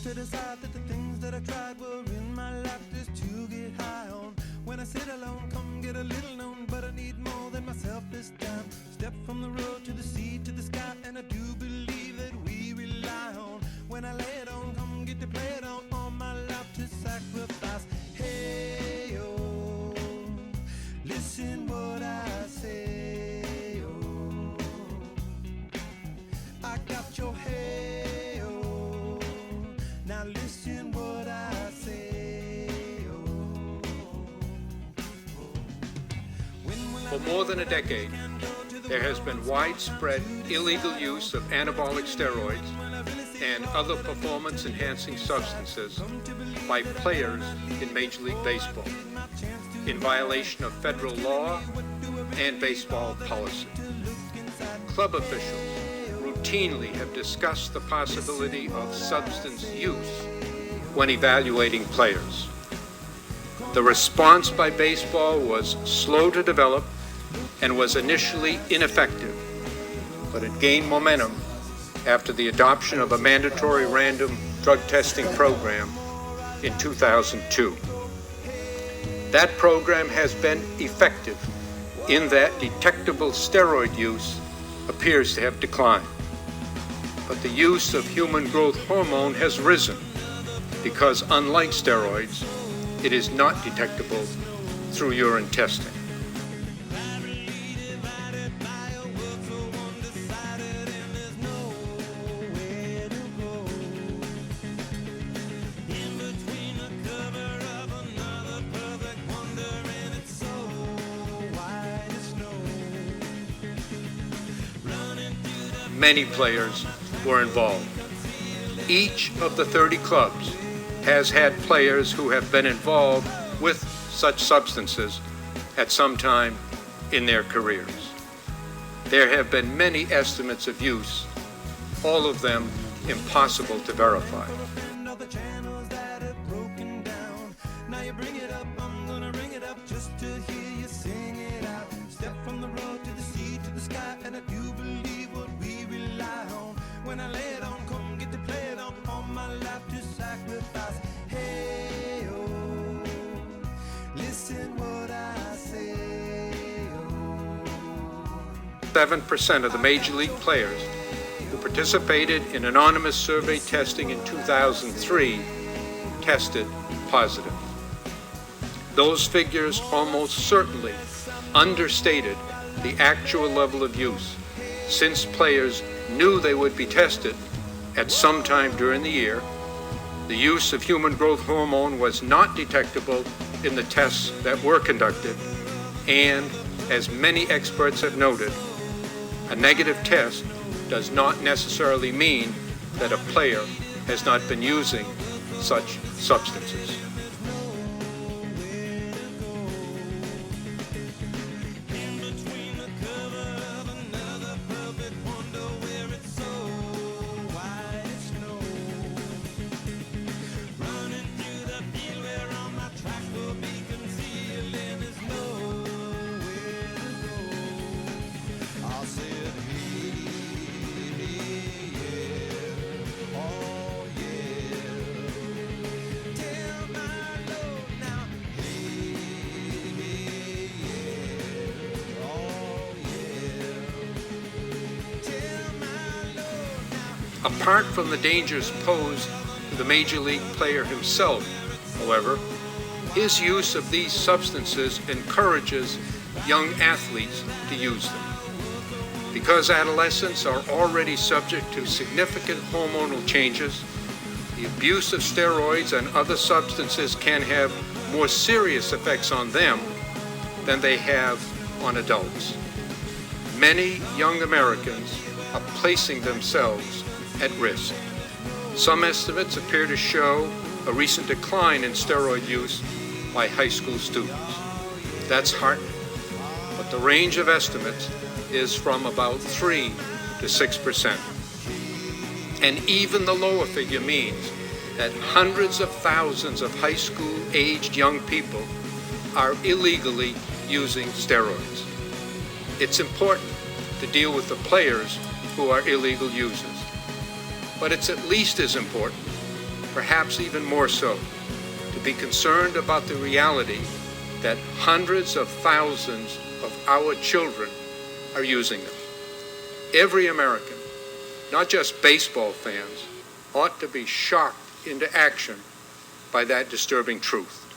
to decide that the things that I tried were in my life just to get high on. When I sit alone, come get a little known, but I need more than myself this time. Step from the road to the sea to the sky, and I do believe that we rely on. When I lay it on, come get to play it on, all my life to sacrifice. Hey, oh, listen what I say, oh, I got your hey, oh, now listen what I say, oh, For more than a decade, there has been widespread illegal use of anabolic steroids and other performance-enhancing substances by players in Major League Baseball, in violation of federal law and baseball policy. Club officials routinely have discussed the possibility of substance use when evaluating players. The response by baseball was slow to develop and was initially ineffective, but it gained momentum after the adoption of a mandatory random drug testing program in 2002. That program has been effective in that detectable steroid use appears to have declined. But the use of human growth hormone has risen because, unlike steroids, it is not detectable through urine testing. Many players were involved. Each of the 30 clubs has had players who have been involved with such substances at some time in their careers. There have been many estimates of use, all of them impossible to verify. Now you bring it up, I'm gonna bring it up just to hear you sing it out. Step from the road to the sea to the sky, and I do believe what we rely on. When I lay it on, come get to play it on, all my life to sacrifice. Hey, oh, listen what I say, oh. 7% of the Major League players who participated in anonymous survey testing in 2003 tested positive. Those figures almost certainly understated the actual level of use, since players knew they would be tested at some time during the year. The use of human growth hormone was not detectable in the tests that were conducted, and as many experts have noted, a negative test does not necessarily mean that a player has not been using such substances. Apart from the dangers posed to the Major League player himself, however, his use of these substances encourages young athletes to use them. Because adolescents are already subject to significant hormonal changes, the abuse of steroids and other substances can have more serious effects on them than they have on adults. Many young Americans are placing themselves at risk. Some estimates appear to show a recent decline in steroid use by high school students. That's heartening, but the range of estimates is from about 3 to 6%. And even the lower figure means that hundreds of thousands of high school-aged young people are illegally using steroids. It's important to deal with the players who are illegal users, but it's at least as important perhaps even more so, to be concerned about the reality that hundreds of thousands of our children are using them. Every American, not just baseball fans, ought to be shocked into action by that disturbing truth.